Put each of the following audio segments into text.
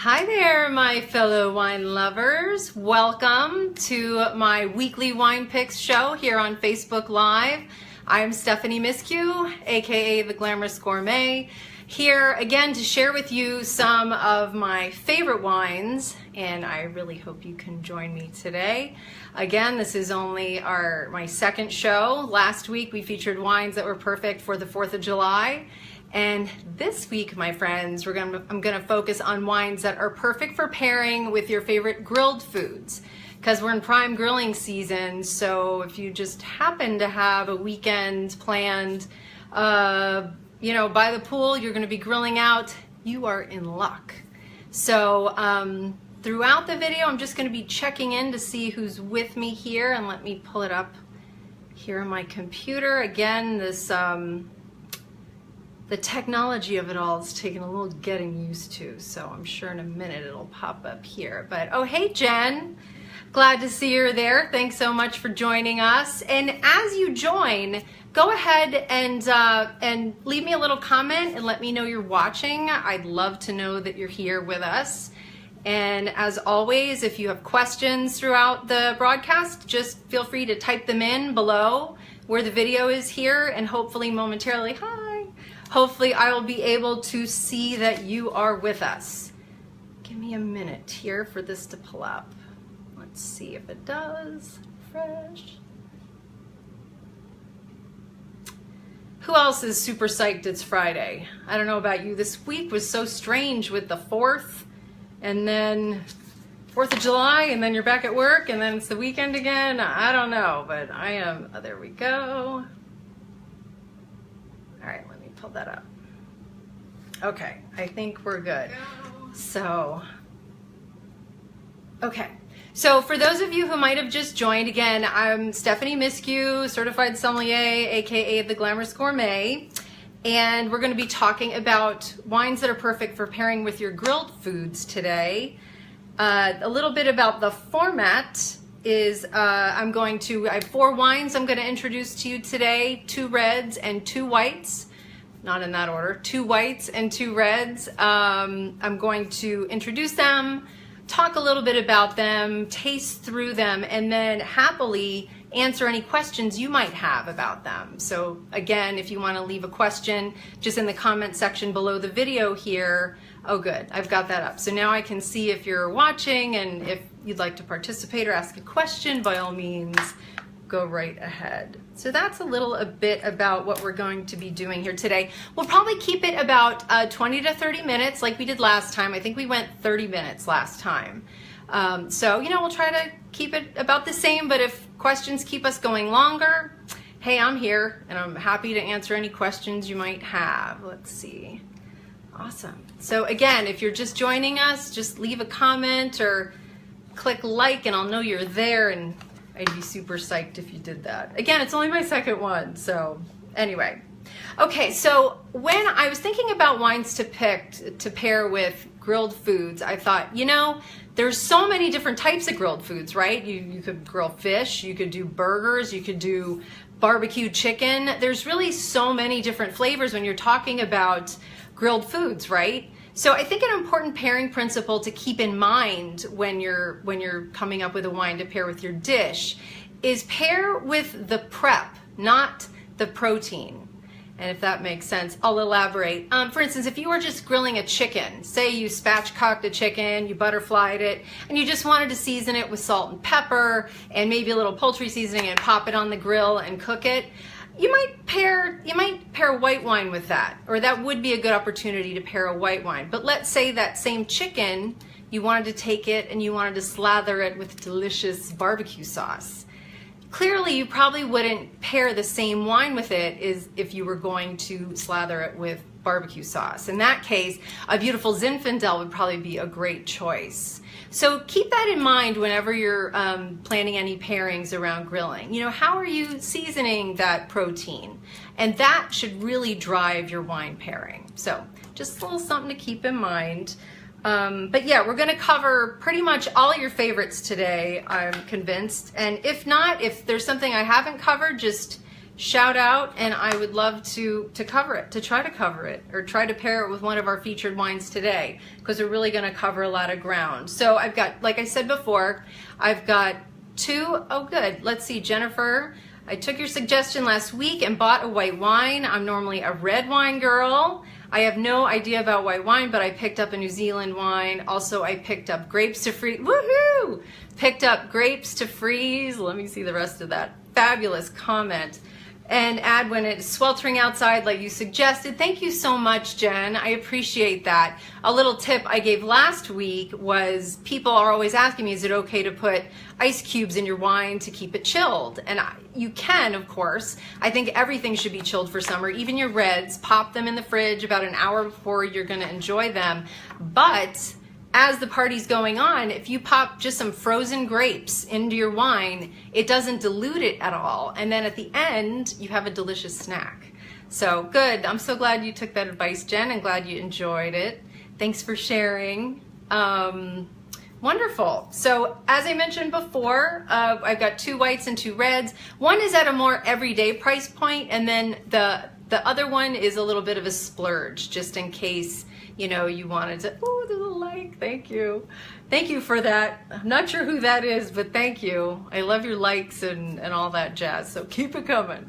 Hi there, my fellow wine lovers. Welcome to my weekly wine picks show here on Facebook Live. I'm Stephanie Miskew, aka The Glamorous Gourmet, here again to share with you some of my favorite wines, and I really hope you can join me today. Again, this is only my second show. Last week we featured wines that were perfect for the 4th of July. And this week, my friends, I'm gonna focus on wines that are perfect for pairing with your favorite grilled foods, because we're in prime grilling season. So if you just happen to have a weekend planned, by the pool, you're gonna be grilling out, you are in luck. So throughout the video, I'm just gonna be checking in to see who's with me here, and let me pull it up here on my computer. Again, this the technology of it all is taking a little getting used to, so I'm sure in a minute it'll pop up here. But oh, hey Jen, glad to see you're there. Thanks so much for joining us. And as you join, go ahead and leave me a little comment and let me know you're watching. I'd love to know that you're here with us. And as always, if you have questions throughout the broadcast, just feel free to type them in below where the video is here, and hopefully momentarily, hopefully I will be able to see that you are with us. Give me a minute here for this to pull up. Let's see if it does. Fresh. Who else is super psyched it's Friday? I don't know about you. This week was so strange with the 4th, and then 4th of July, and then you're back at work, and then it's the weekend again. I don't know, but I am, there we go. All right, let me pull that up. Okay, I think we're good. So, okay. So for those of you who might have just joined, again, I'm Stephanie Miskew, certified sommelier, aka The Glamorous Gourmet, and we're going to be talking about wines that are perfect for pairing with your grilled foods today. A little bit about the format is I have 4 wines I'm going to introduce to you today, 2 reds and 2 whites, not in that order, 2 whites and 2 reds. I'm going to introduce them, talk a little bit about them, taste through them, and then happily answer any questions you might have about them. So again, if you want to leave a question just in the comment section below the video here. Oh good, I've got that up. So now I can see if you're watching, and if you'd like to participate or ask a question, by all means, go right ahead. So that's a bit about what we're going to be doing here today. We'll probably keep it about 20 to 30 minutes like we did last time. I think we went 30 minutes last time. So, we'll try to keep it about the same, but if questions keep us going longer, hey, I'm here and I'm happy to answer any questions you might have. Let's see. Awesome. So again, if you're just joining us, just leave a comment or click like and I'll know you're there, and I'd be super psyched if you did that. Again, it's only my second one, so anyway. Okay, so when I was thinking about wines to pick to pair with grilled foods, I thought, there's so many different types of grilled foods, right? You could grill fish, you could do burgers, you could do barbecue chicken. There's really so many different flavors when you're talking about grilled foods, right? So I think an important pairing principle to keep in mind when you're coming up with a wine to pair with your dish is pair with the prep, not the protein. And if that makes sense, I'll elaborate. For instance, if you were just grilling a chicken, say you spatchcocked a chicken, you butterflied it, and you just wanted to season it with salt and pepper and maybe a little poultry seasoning and pop it on the grill and cook it, you might pair white wine with that, or that would be a good opportunity to pair a white wine. But let's say that same chicken, you wanted to take it and you wanted to slather it with delicious barbecue sauce. Clearly, you probably wouldn't pair the same wine with it as if you were going to slather it with barbecue sauce. In that case, a beautiful Zinfandel would probably be a great choice. So keep that in mind whenever you're planning any pairings around grilling. How are you seasoning that protein? And that should really drive your wine pairing. So just a little something to keep in mind. But yeah, we're going to cover pretty much all your favorites today, I'm convinced. And if not, if there's something I haven't covered, just shout out, and I would love to cover it, to try to cover it, or try to pair it with one of our featured wines today, because we're really going to cover a lot of ground. So I've got, like I said before, I've got two. Oh good, let's see, Jennifer, I took your suggestion last week and bought a white wine. I'm normally a red wine girl. I have no idea about white wine, but I picked up a New Zealand wine. Also, I picked up grapes to freeze. Woohoo! Picked up grapes to freeze. Let me see the rest of that. Fabulous comment. And add when it's sweltering outside like you suggested. Thank you so much, Jen. I appreciate that. A little tip I gave last week was people are always asking me, is it okay to put ice cubes in your wine to keep it chilled? And you can, of course. I think everything should be chilled for summer, even your reds. Pop them in the fridge about an hour before you're going to enjoy them. But as the party's going on, if you pop just some frozen grapes into your wine, it doesn't dilute it at all. And then at the end, you have a delicious snack. So good. I'm so glad you took that advice, Jen, and glad you enjoyed it. Thanks for sharing. Wonderful. So as I mentioned before, I've got 2 whites and 2 reds. One is at a more everyday price point, and then the other one is a little bit of a splurge, just in case, you know, you wanted to. Oh, the little like, thank you. Thank you for that. I'm not sure who that is, but thank you. I love your likes and all that jazz, so keep it coming.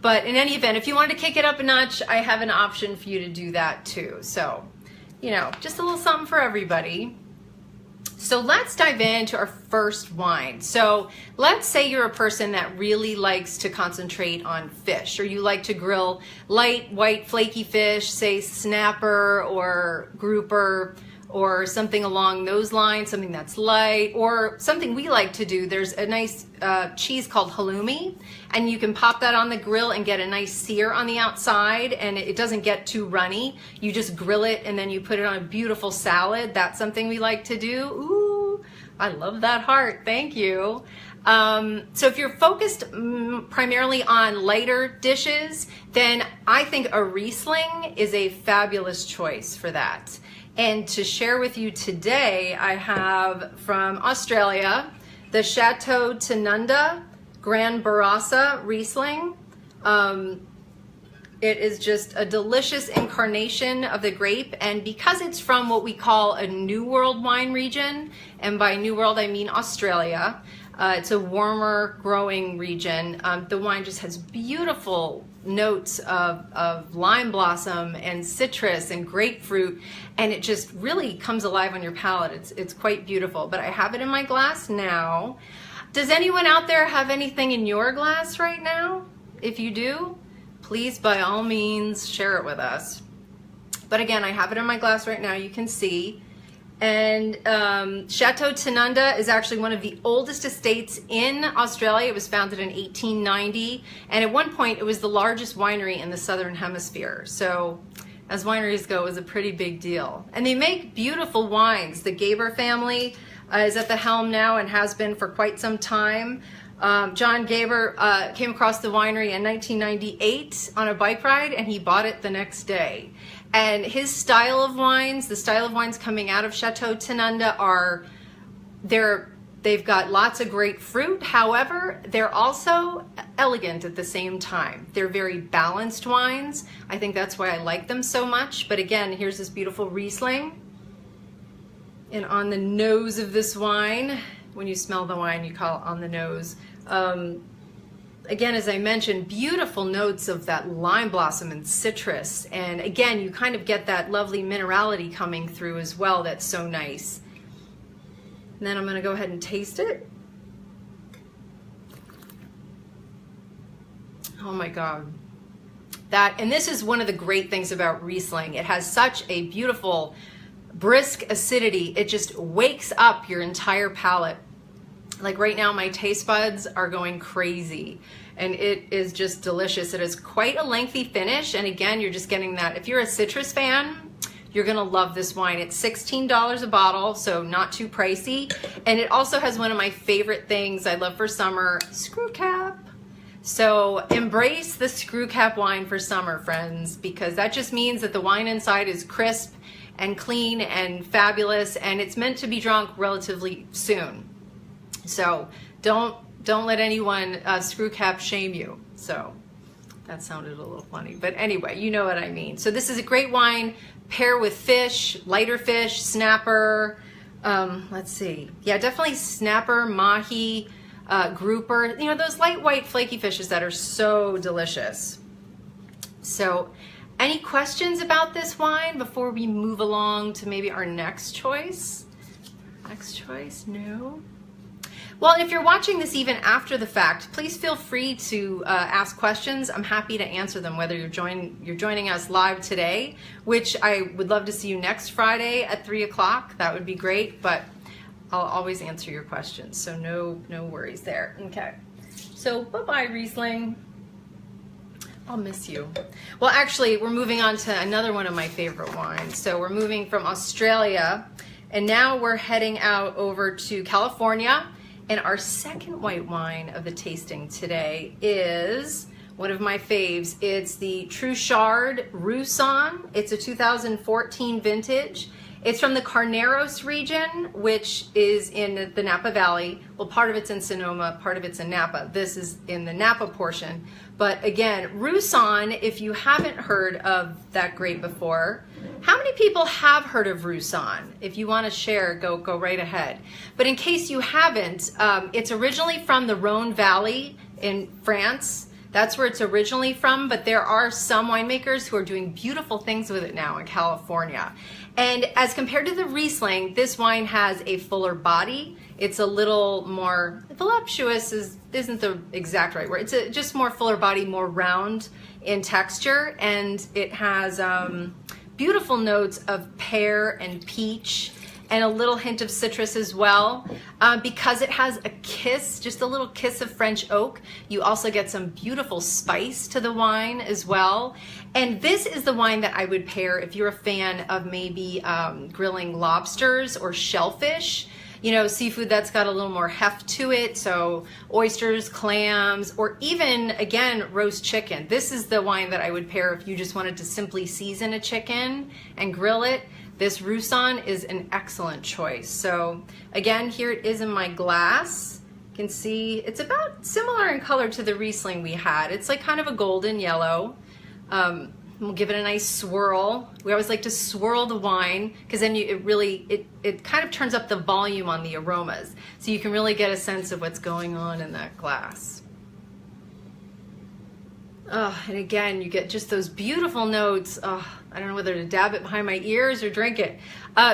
But in any event, if you want to kick it up a notch, I have an option for you to do that too. So, you know, just a little something for everybody. So let's dive into our first wine. So let's say you're a person that really likes to concentrate on fish, or you like to grill light, white, flaky fish, say snapper or grouper, or something along those lines, something that's light, or something we like to do. There's a nice cheese called halloumi, and you can pop that on the grill and get a nice sear on the outside, and it doesn't get too runny. You just grill it and then you put it on a beautiful salad. That's something we like to do. Ooh, I love that heart. Thank you. So if you're focused primarily on lighter dishes, then I think a Riesling is a fabulous choice for that. And to share with you today, I have from Australia, the Chateau Tanunda Gran Barossa Riesling. It is just a delicious incarnation of the grape, and because it's from what we call a New World wine region, and by New World I mean Australia, it's a warmer growing region. The wine just has beautiful notes of lime blossom and citrus and grapefruit, and it just really comes alive on your palate. It's quite beautiful, but I have it in my glass now. Does anyone out there have anything in your glass right now? If you do, please by all means share it with us. But again, I have it in my glass right now, you can see. And Chateau Tanunda is actually one of the oldest estates in Australia. It was founded in 1890, and at one point it was the largest winery in the Southern Hemisphere. So as wineries go, it was a pretty big deal. And they make beautiful wines. The Gaber family is at the helm now and has been for quite some time. John Gaber came across the winery in 1998 on a bike ride, and he bought it the next day. And his style of wines, the style of wines coming out of Chateau Tanunda they've got lots of great fruit. However, they're also elegant at the same time. They're very balanced wines. I think that's why I like them so much. But again, here's this beautiful Riesling. And on the nose of this wine, when you smell the wine, you call it on the nose. Again, as I mentioned, beautiful notes of that lime blossom and citrus. And again, you kind of get that lovely minerality coming through as well. That's so nice. And then I'm going to go ahead and taste it. Oh my God. And this is one of the great things about Riesling. It has such a beautiful, brisk acidity. It just wakes up your entire palate. Like right now, my taste buds are going crazy, and it is just delicious. It is quite a lengthy finish, and again, you're just getting that. If you're a citrus fan, you're gonna love this wine. It's $16 a bottle, so not too pricey. And it also has one of my favorite things I love for summer, screw cap. So embrace the screw cap wine for summer, friends, because that just means that the wine inside is crisp and clean and fabulous, and it's meant to be drunk relatively soon. So don't let anyone screw cap shame you. So That sounded a little funny, but anyway, you know what I mean. So this is a great wine, pair with fish, lighter fish, snapper. Let's see. Yeah, definitely snapper, mahi, grouper. You know, those light white flaky fishes that are so delicious. So any questions about this wine before we move along to maybe our next choice? Next choice? No? Well, if you're watching this even after the fact, please feel free to ask questions. I'm happy to answer them, whether you're joining us live today, which I would love to see you next Friday at 3 o'clock. That would be great, but I'll always answer your questions, so no worries there. Okay, so bye-bye, Riesling. I'll miss you. Well, actually, we're moving on to another one of my favorite wines. So we're moving from Australia, and now we're heading out over to California. And our second white wine of the tasting today is one of my faves. It's the Truchard Roussanne. It's a 2014 vintage. It's from the Carneros region, which is in the Napa Valley. Well, part of it's in Sonoma, part of it's in Napa. This is in the Napa portion. But again, Roussanne, if you haven't heard of that grape before, how many people have heard of Roussanne? If you want to share, go right ahead. But in case you haven't, it's originally from the Rhone Valley in France. That's where it's originally from, but there are some winemakers who are doing beautiful things with it now in California. And as compared to the Riesling, this wine has a fuller body. It's a little more voluptuous, isn't the exact right word. It's just more fuller body, more round in texture, and it has beautiful notes of pear and peach and a little hint of citrus as well. Because it has a kiss, just a little kiss of French oak, you also get some beautiful spice to the wine as well. And this is the wine that I would pair if you're a fan of maybe grilling lobsters or shellfish. You know, seafood that's got a little more heft to it, so oysters, clams, or even, again, roast chicken. This is the wine that I would pair if you just wanted to simply season a chicken and grill it. This Roussanne is an excellent choice. So again, here it is in my glass. You can see it's about similar in color to the Riesling we had. It's like kind of a golden yellow. We'll give it a nice swirl. We always like to swirl the wine because then it kind of turns up the volume on the aromas. So you can really get a sense of what's going on in that glass. Oh, and again, you get just those beautiful notes. Oh, I don't know whether to dab it behind my ears or drink it.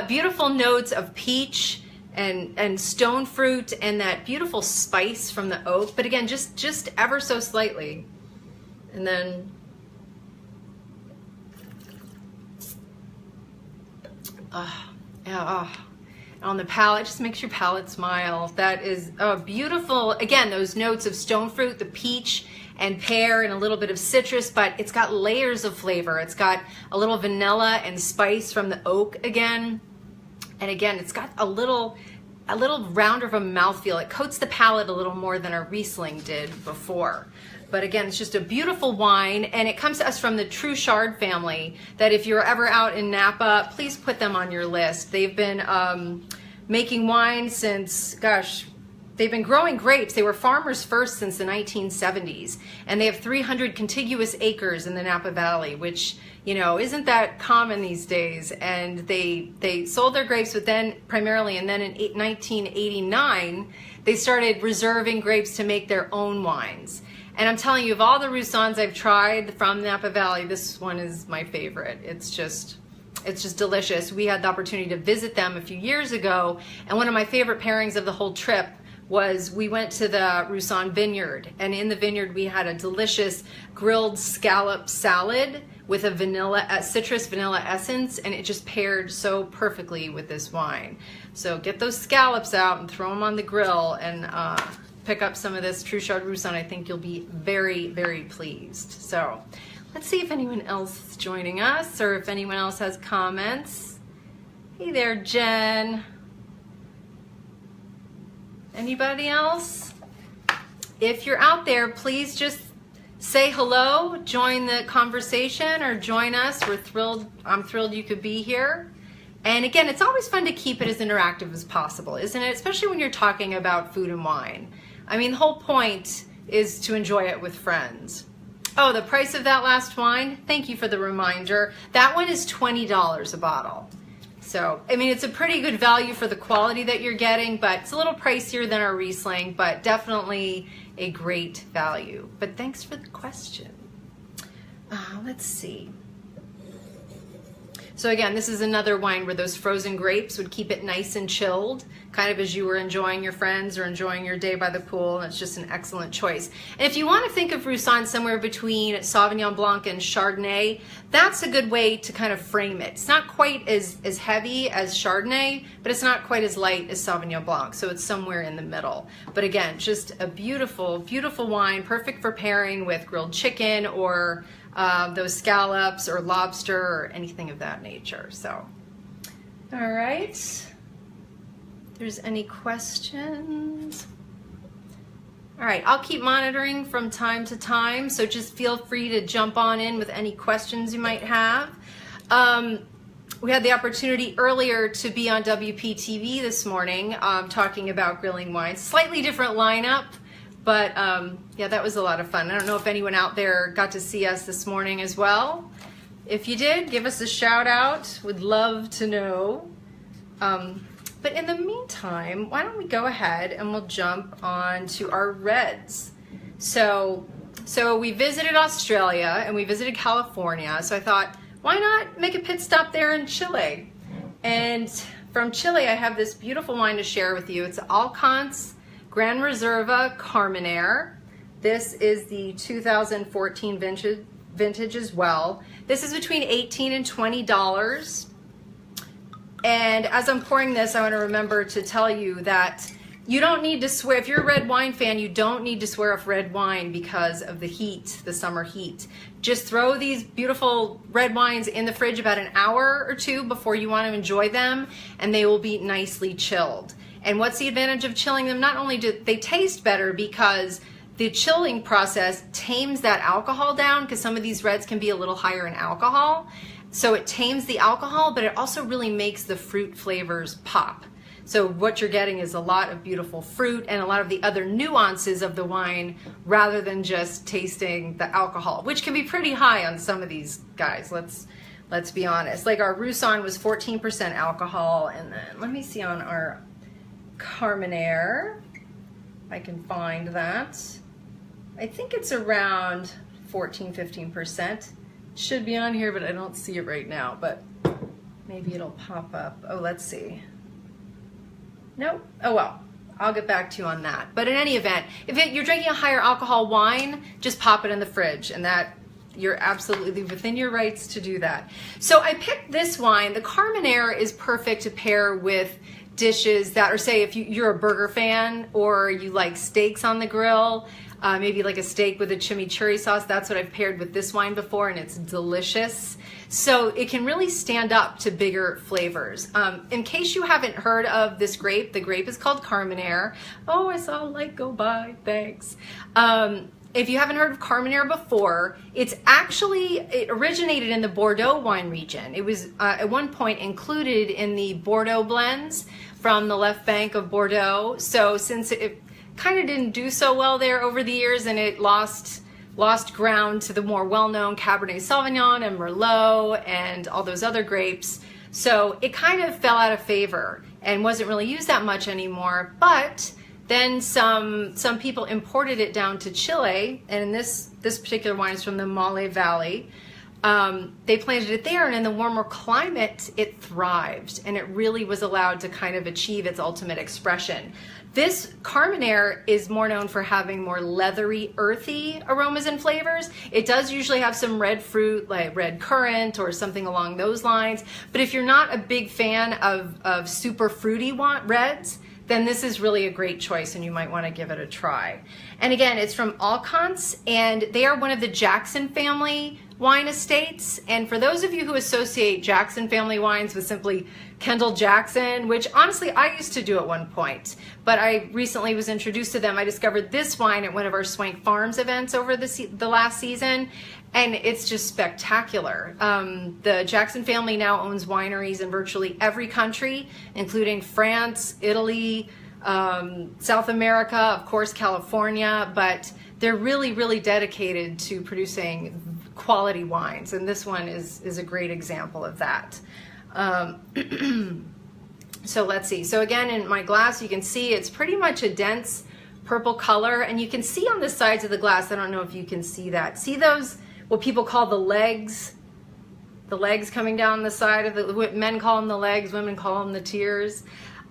Beautiful notes of peach and stone fruit and that beautiful spice from the oak. But again, just ever so slightly. And then on the palate, just makes your palate smile. That is beautiful. Again, those notes of stone fruit, the peach and pear and a little bit of citrus, but it's got layers of flavor. It's got a little vanilla and spice from the oak again. And again, it's got a little rounder of a mouthfeel. It coats the palate a little more than our Riesling did before. But again, it's just a beautiful wine, and it comes to us from the Truchard family, that if you're ever out in Napa, please put them on your list. They've been making wine since, gosh, they've been growing grapes. They were farmers first since the 1970s, and they have 300 contiguous acres in the Napa Valley, which, you know, isn't that common these days. And they sold their grapes, but then primarily, and then in 1989, they started reserving grapes to make their own wines. And I'm telling you, of all the Roussannes I've tried from Napa Valley, this one is my favorite. It's just delicious. We had the opportunity to visit them a few years ago, and one of my favorite pairings of the whole trip was we went to the Roussanne vineyard, and in the vineyard we had a delicious grilled scallop salad with a citrus vanilla essence, and it just paired so perfectly with this wine. So get those scallops out and throw them on the grill and pick up some of this Truchard Roussanne. I think you'll be very, very pleased. So let's see if anyone else is joining us or if anyone else has comments. Hey there, Jen. Anybody else? If you're out there, please just say hello, join the conversation, or join us. We're thrilled. I'm thrilled you could be here. And again, it's always fun to keep it as interactive as possible, isn't it? Especially when you're talking about food and wine. I mean, the whole point is to enjoy it with friends. Oh, the price of that last wine? Thank you for the reminder. That one is $20 a bottle. So, I mean, it's a pretty good value for the quality that you're getting, but it's a little pricier than our Riesling, but definitely a great value. But thanks for the question. Let's see. So again, this is another wine where those frozen grapes would keep it nice and chilled, kind of as you were enjoying your friends or enjoying your day by the pool, and it's just an excellent choice. And if you want to think of Roussanne somewhere between Sauvignon Blanc and Chardonnay, that's a good way to kind of frame it. It's not quite as heavy as Chardonnay, but it's not quite as light as Sauvignon Blanc, so it's somewhere in the middle. But again, just a beautiful, beautiful wine, perfect for pairing with grilled chicken or those scallops or lobster or anything of that nature. So, all right. If there's any questions? All right, I'll keep monitoring from time to time, so just feel free to jump on in with any questions you might have. We had the opportunity earlier to be on WPTV this morning talking about grilling wines. Slightly different lineup. But yeah, that was a lot of fun. I don't know if anyone out there got to see us this morning as well. If you did, give us a shout out. Would love to know. But in the meantime, why don't we go ahead and we'll jump on to our reds. So we visited Australia and we visited California. So I thought, why not make a pit stop there in Chile? And from Chile, I have this beautiful wine to share with you. It's Kant's Gran Reserva Carmenere. This is the 2014 vintage as well. This is between $18 and $20. And as I'm pouring this, I want to remember to tell you that you don't need to swear. If you're a red wine fan, you don't need to swear off red wine because of the heat, the summer heat. Just throw these beautiful red wines in the fridge about an hour or two before you want to enjoy them, and they will be nicely chilled. And what's the advantage of chilling them? Not only do they taste better because the chilling process tames that alcohol down, because some of these reds can be a little higher in alcohol. So it tames the alcohol, but it also really makes the fruit flavors pop. So what you're getting is a lot of beautiful fruit and a lot of the other nuances of the wine rather than just tasting the alcohol, which can be pretty high on some of these guys. Let's be honest. Like our Roussanne was 14% alcohol, and then let me see on our Carmenere, if I can find that. I think it's around 14-15%. Should be on here, but I don't see it right now, but maybe it'll pop up. Oh, let's see. Nope. Oh well, I'll get back to you on that. But in any event, if you're drinking a higher alcohol wine, just pop it in the fridge, and that you're absolutely within your rights to do that. So I picked this wine. The Carmenere is perfect to pair with dishes that, or say if you're a burger fan or you like steaks on the grill, maybe like a steak with a chimichurri sauce. That's what I've paired with this wine before, and it's delicious. So it can really stand up to bigger flavors. In case you haven't heard of this grape, the grape is called Carmenere. Oh, I saw a light go by, thanks. If you haven't heard of Carmenere before, it originated in the Bordeaux wine region. It was at one point included in the Bordeaux blends from the left bank of Bordeaux. So since it kind of didn't do so well there over the years, and it lost ground to the more well-known Cabernet Sauvignon and Merlot and all those other grapes. So it kind of fell out of favor and wasn't really used that much anymore. But then some people imported it down to Chile, and this particular wine is from the Maule Valley. They planted it there, and in the warmer climate, it thrived, and it really was allowed to kind of achieve its ultimate expression. This Carmenere is more known for having more leathery, earthy aromas and flavors. It does usually have some red fruit, like red currant or something along those lines. But if you're not a big fan of super fruity reds, then this is really a great choice, and you might want to give it a try. And again, it's from Kant's, and they are one of the Jackson family wine estates. And for those of you who associate Jackson family wines with simply Kendall Jackson, which honestly I used to do at one point, but I recently was introduced to them. I discovered this wine at one of our Swank Farms events over the last season, and it's just spectacular. The Jackson family now owns wineries in virtually every country, including France, Italy, South America, of course, California, but they're really, really dedicated to producing quality wines, and this one is a great example of that. So let's see. So again, in my glass, you can see it's pretty much a dense purple color, and you can see on the sides of the glass, I don't know if you can see that. See those, what people call the legs coming down the side of the, men call them the legs, women call them the tears.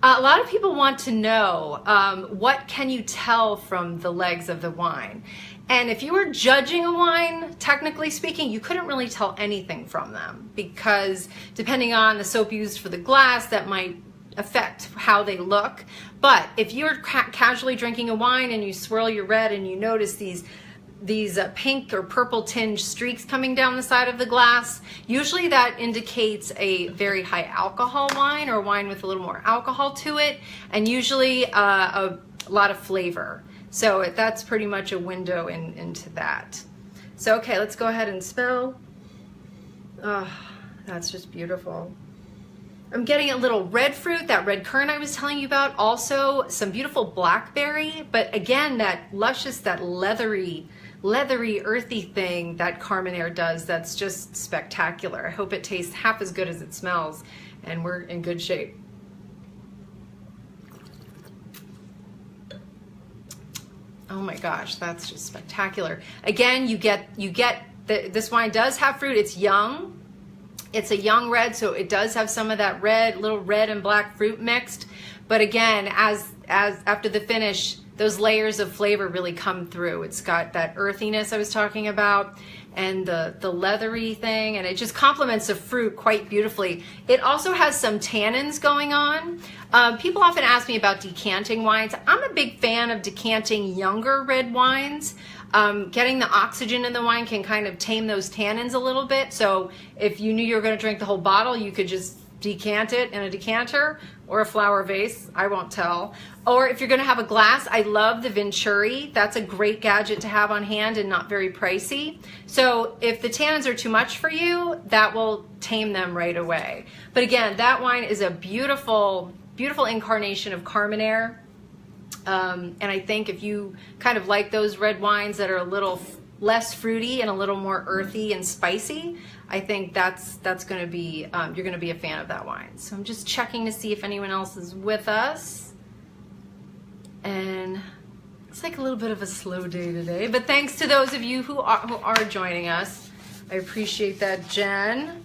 A lot of people want to know, what can you tell from the legs of the wine? And if you were judging a wine, technically speaking, you couldn't really tell anything from them, because depending on the soap used for the glass, that might affect how they look. But if you're casually drinking a wine and you swirl your red and you notice these pink or purple tinge streaks coming down the side of the glass, usually that indicates a very high alcohol wine, or wine with a little more alcohol to it, and usually a lot of flavor. So that's pretty much a window into that. So okay, let's go ahead and smell. Oh, that's just beautiful. I'm getting a little red fruit, that red currant I was telling you about, also some beautiful blackberry, but again, that luscious, that leathery, earthy thing that Carmenere does, that's just spectacular. I hope it tastes half as good as it smells, and we're in good shape. Oh my gosh, that's just spectacular. Again, you get this wine does have fruit. It's young. It's a young red, so it does have some of that red, little red and black fruit mixed. But again, as after the finish, those layers of flavor really come through. It's got that earthiness I was talking about, and the leathery thing, and it just complements the fruit quite beautifully. It also has some tannins going on. People often ask me about decanting wines. I'm a big fan of decanting younger red wines. Getting the oxygen in the wine can kind of tame those tannins a little bit. So if you knew you were going to drink the whole bottle, you could just decant it in a decanter or a flower vase. I won't tell. Or if you're going to have a glass, I love the Venturi. That's a great gadget to have on hand and not very pricey. So if the tannins are too much for you, that will tame them right away. But again, that wine is a beautiful, beautiful incarnation of Carmenere. And I think if you kind of like those red wines that are a little less fruity and a little more earthy and spicy, I think that's going to be, you're going to be a fan of that wine. So I'm just checking to see if anyone else is with us. And it's like a little bit of a slow day today, but thanks to those of you who are joining us. I appreciate that, Jen.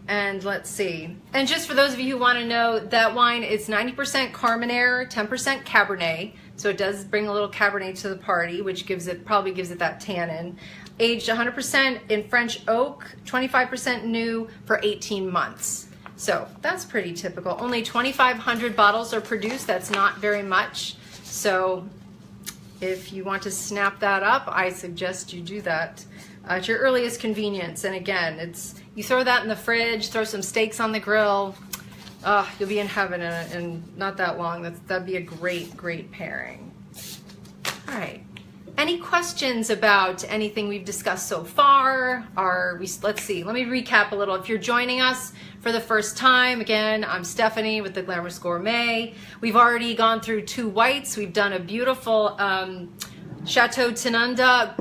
And let's see. And just for those of you who want to know, that wine is 90% Carmenere, 10% Cabernet. So it does bring a little Cabernet to the party, which probably gives it that tannin. Aged 100% in French oak, 25% new for 18 months. So that's pretty typical. Only 2,500 bottles are produced. That's not very much. So if you want to snap that up, I suggest you do that at your earliest convenience. And again, you throw that in the fridge, throw some steaks on the grill, you'll be in heaven in not that long. That'd be a great, great pairing. All right. Any questions about anything we've discussed so far? Let's see, let me recap a little. If you're joining us for the first time, again, I'm Stephanie with the Glamorous Gourmet. We've already gone through 2 whites. We've done a beautiful Chateau Tanunda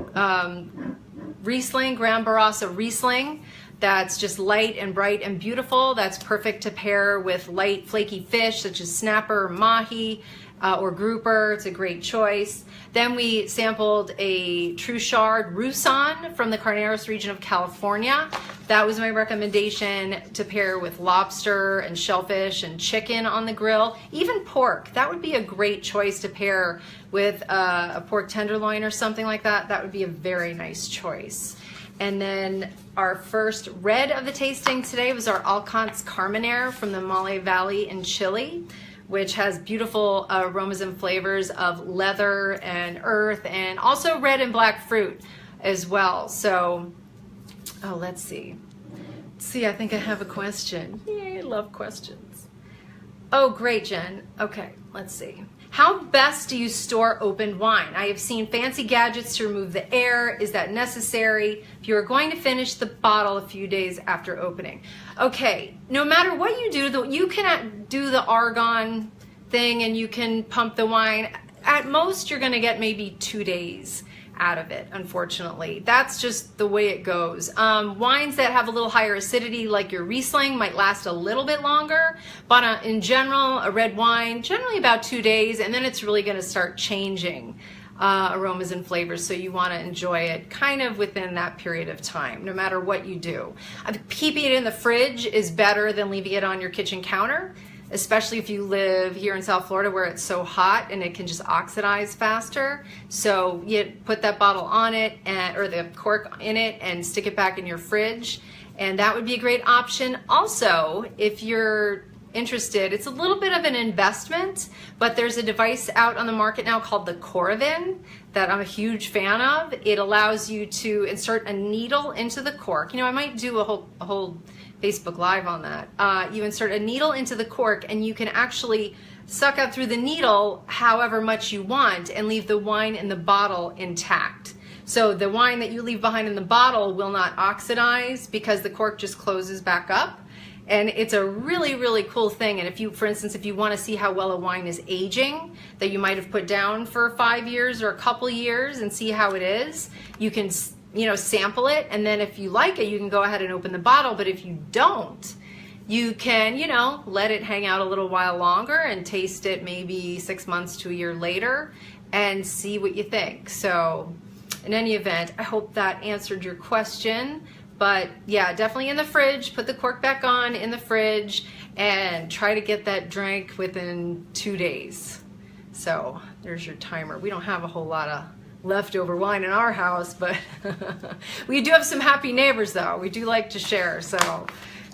Riesling, Gran Barossa Riesling. That's just light and bright and beautiful. That's perfect to pair with light flaky fish such as snapper, mahi, or grouper. It's a great choice. Then we sampled a Truchard Roussan from the Carneros region of California. That was my recommendation to pair with lobster and shellfish and chicken on the grill. Even pork. That would be a great choice to pair with a pork tenderloin or something like that. That would be a very nice choice. And then our first red of the tasting today was our Alcance Carmenere from the Maule Valley in Chile, which has beautiful aromas and flavors of leather and earth, and also red and black fruit as well. So, let's see. I think I have a question. Yay, I love questions. Oh, great, Jen. Okay, let's see. How best do you store opened wine? I have seen fancy gadgets to remove the air. Is that necessary if you are going to finish the bottle a few days after opening? Okay, no matter what you do, you can do the argon thing and you can pump the wine. At most, you're going to get maybe 2 days out of it, unfortunately. That's just the way it goes. Wines that have a little higher acidity, like your Riesling, might last a little bit longer, but in general, a red wine, generally about 2 days, and then it's really gonna start changing aromas and flavors, so you wanna enjoy it kind of within that period of time, no matter what you do. Keeping it in the fridge is better than leaving it on your kitchen counter, especially if you live here in South Florida where it's so hot and it can just oxidize faster. So you put that bottle on it or the cork in it and stick it back in your fridge. And that would be a great option. Also, if you're interested, it's a little bit of an investment, but there's a device out on the market now called the Coravin that I'm a huge fan of. It allows you to insert a needle into the cork. You know, I might do a whole Facebook Live on that. You insert a needle into the cork and you can actually suck out through the needle however much you want and leave the wine in the bottle intact. So the wine that you leave behind in the bottle will not oxidize because the cork just closes back up. And it's a really, really cool thing. And if you, for instance, if you want to see how well a wine is aging that you might have put down for 5 years or a couple years and see how it is, you can, you know, sample it, and then if you like it, you can go ahead and open the bottle. But if you don't, you can, you know, let it hang out a little while longer and taste it maybe 6 months to a year later and see what you think. So in any event, I hope that answered your question. But yeah, definitely in the fridge, put the cork back on in the fridge and try to get that drink within 2 days. So there's your timer. We don't have a whole lot of leftover wine in our house, but we do have some happy neighbors though. We do like to share. So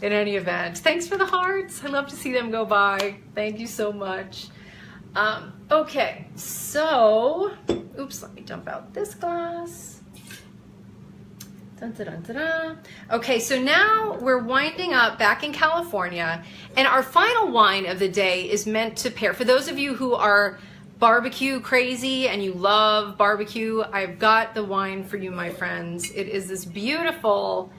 in any event, thanks for the hearts. I love to see them go by. Thank you so much. Okay, so, oops, let me dump out this glass. Dun, dun, dun, dun, dun. Okay, so now we're winding up back in California, and our final wine of the day is meant to pair. For those of you who are barbecue crazy and you love barbecue, I've got the wine for you, my friends. It is this beautiful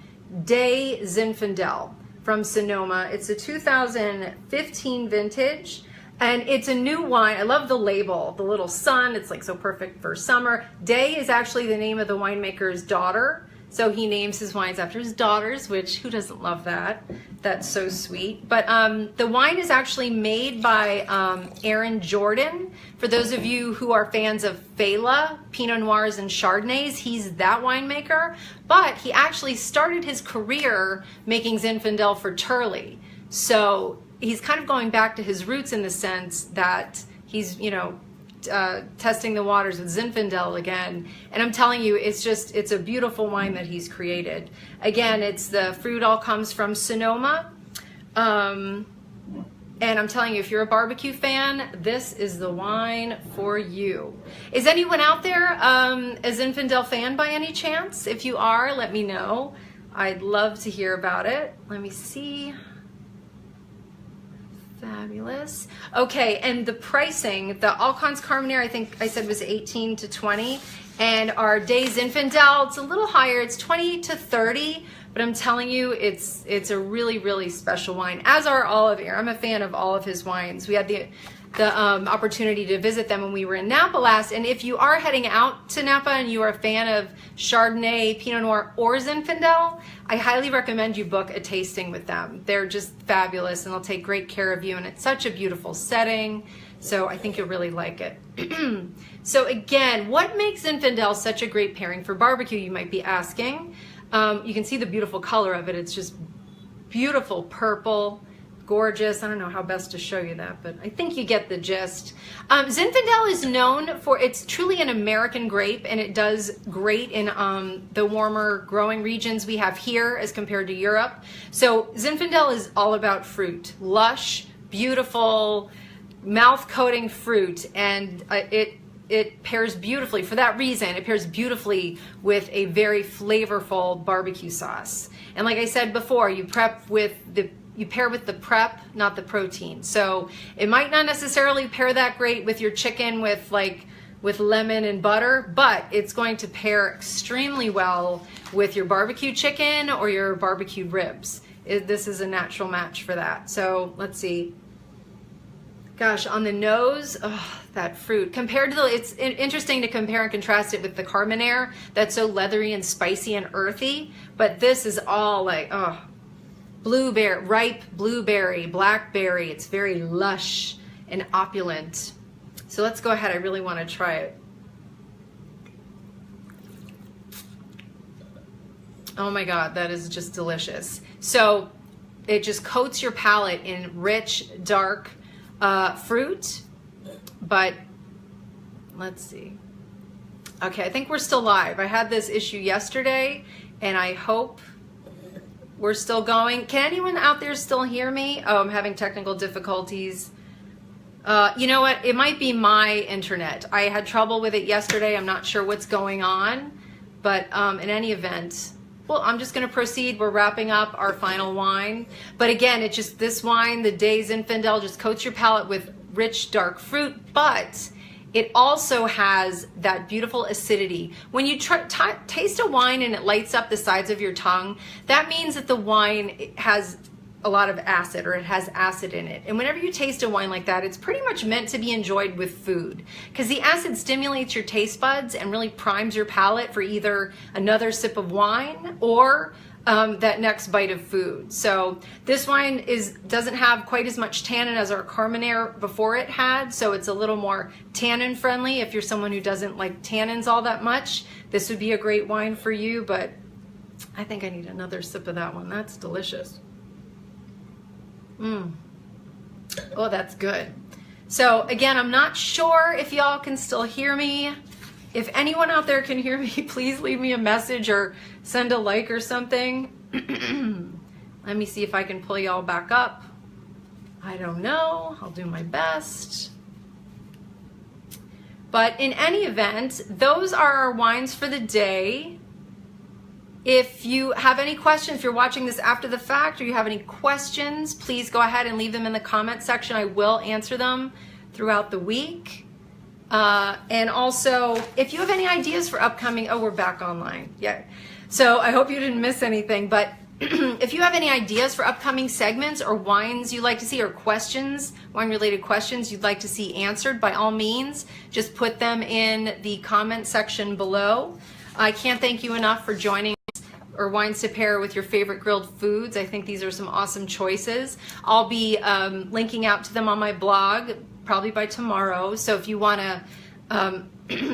Day Zinfandel from Sonoma. It's a 2015 vintage, and it's a new wine. I love the label, the little sun. It's like so perfect for summer. Day is actually the name of the winemaker's daughter. So he names his wines after his daughters, which who doesn't love that? That's so sweet. But the wine is actually made by Aaron Jordan. For those of you who are fans of Fela, Pinot Noirs and Chardonnays, he's that winemaker. But he actually started his career making Zinfandel for Turley. So he's kind of going back to his roots in the sense that he's, you know, testing the waters with Zinfandel again, and I'm telling you, it's a beautiful wine that he's created. Again, it's the fruit all comes from Sonoma, and I'm telling you, if you're a barbecue fan, this is the wine for you. Is anyone out there a Zinfandel fan by any chance? If you are, let me know. I'd love to hear about it. Let me see. Fabulous. Okay, and the pricing, the Alcon's Carmenere, I think I said was 18 to 20, and our Day Zinfandel, it's a little higher, it's 20 to 30, but I'm telling you, it's a really, really special wine, as are all of Aaron. I'm a fan of all of his wines. We had the opportunity to visit them when we were in Napa last, and if you are heading out to Napa and you are a fan of Chardonnay, Pinot Noir, or Zinfandel, I highly recommend you book a tasting with them. They're just fabulous and they'll take great care of you, and it's such a beautiful setting, so I think you'll really like it. So again, what makes Zinfandel such a great pairing for barbecue, you might be asking? You can see the beautiful color of it. It's just beautiful purple, gorgeous. I don't know how best to show you that, but I think you get the gist. Zinfandel is known for, it's truly an American grape, and it does great in the warmer growing regions we have here as compared to Europe. So Zinfandel is all about fruit, lush, beautiful, mouth-coating fruit, and it pairs beautifully. For that reason, it pairs beautifully with a very flavorful barbecue sauce. And like I said before, you pair with the prep, not the protein. So it might not necessarily pair that great with your chicken with lemon and butter, but it's going to pair extremely well with your barbecue chicken or your barbecue ribs. This is a natural match for that. So let's see. Gosh, on the nose, oh, that fruit. Compared to it's interesting to compare and contrast it with the Carmenere. That's so leathery and spicy and earthy. But this is all like, oh, blueberry, ripe blueberry, blackberry. It's very lush and opulent. So let's go ahead. I really want to try it. Oh my God, that is just delicious. So it just coats your palate in rich, dark fruit, but let's see. Okay, I think we're still live. I had this issue yesterday, and I hope we're still going. Can anyone out there still hear me? Oh, I'm having technical difficulties. You know what? It might be my internet. I had trouble with it yesterday. I'm not sure what's going on, but in any event, well, I'm just going to proceed. We're wrapping up our final wine. But again, it's just this wine, the Day Zinfandel, just coats your palate with rich, dark fruit, but it also has that beautiful acidity. When you taste a wine and it lights up the sides of your tongue, that means that the wine has a lot of acid, or it has acid in it. And whenever you taste a wine like that, it's pretty much meant to be enjoyed with food, because the acid stimulates your taste buds and really primes your palate for either another sip of wine or that next bite of food. So this wine doesn't have quite as much tannin as our Carmenere before it had, so it's a little more tannin friendly. If you're someone who doesn't like tannins all that much, this would be a great wine for you, but I think I need another sip of that one. That's delicious. Oh, that's good. So again, I'm not sure if y'all can still hear me. If anyone out there can hear me, please leave me a message or send a like or something. Let me see if I can pull y'all back up. I don't know. I'll do my best. But in any event, those are our wines for the day. If you have any questions, if you're watching this after the fact, or you have any questions, please go ahead and leave them in the comment section. I will answer them throughout the week. And also, if you have any ideas for upcoming, oh, we're back online. Yeah. So I hope you didn't miss anything, but if you have any ideas for upcoming segments or wines you'd like to see, or questions, wine-related questions you'd like to see answered, by all means, just put them in the comment section below. I can't thank you enough for joining or wines to pair with your favorite grilled foods. I think these are some awesome choices. I'll be linking out to them on my blog probably by tomorrow. So if you want to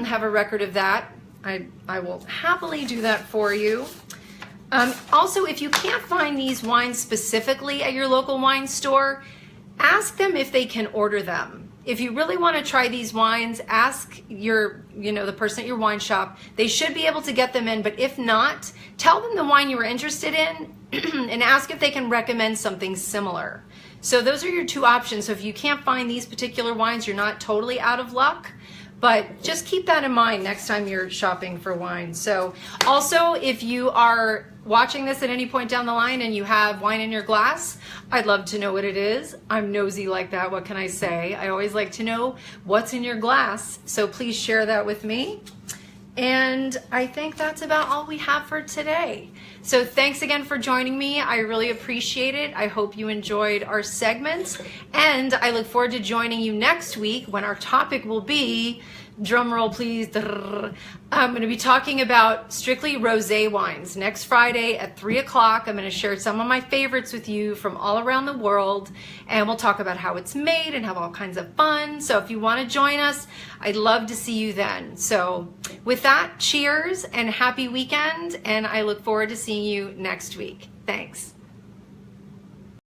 have a record of that, I will happily do that for you. Also, if you can't find these wines specifically at your local wine store, ask them if they can order them. If you really want to try these wines, ask the person at your wine shop. They should be able to get them in, but if not, tell them the wine you were interested in and ask if they can recommend something similar. So those are your two options. So if you can't find these particular wines, you're not totally out of luck, but just keep that in mind next time you're shopping for wine. So also, if you are watching this at any point down the line and you have wine in your glass, I'd love to know what it is. I'm nosy like that. What can I say? I always like to know what's in your glass. So please share that with me. And I think that's about all we have for today. So thanks again for joining me. I really appreciate it. I hope you enjoyed our segments, and I look forward to joining you next week when our topic will be, drum roll please, I'm going to be talking about strictly rosé wines. Next Friday at 3 o'clock, I'm going to share some of my favorites with you from all around the world, and we'll talk about how it's made and have all kinds of fun. So if you want to join us, I'd love to see you then. So with that, cheers and happy weekend, and I look forward to seeing you next week. Thanks.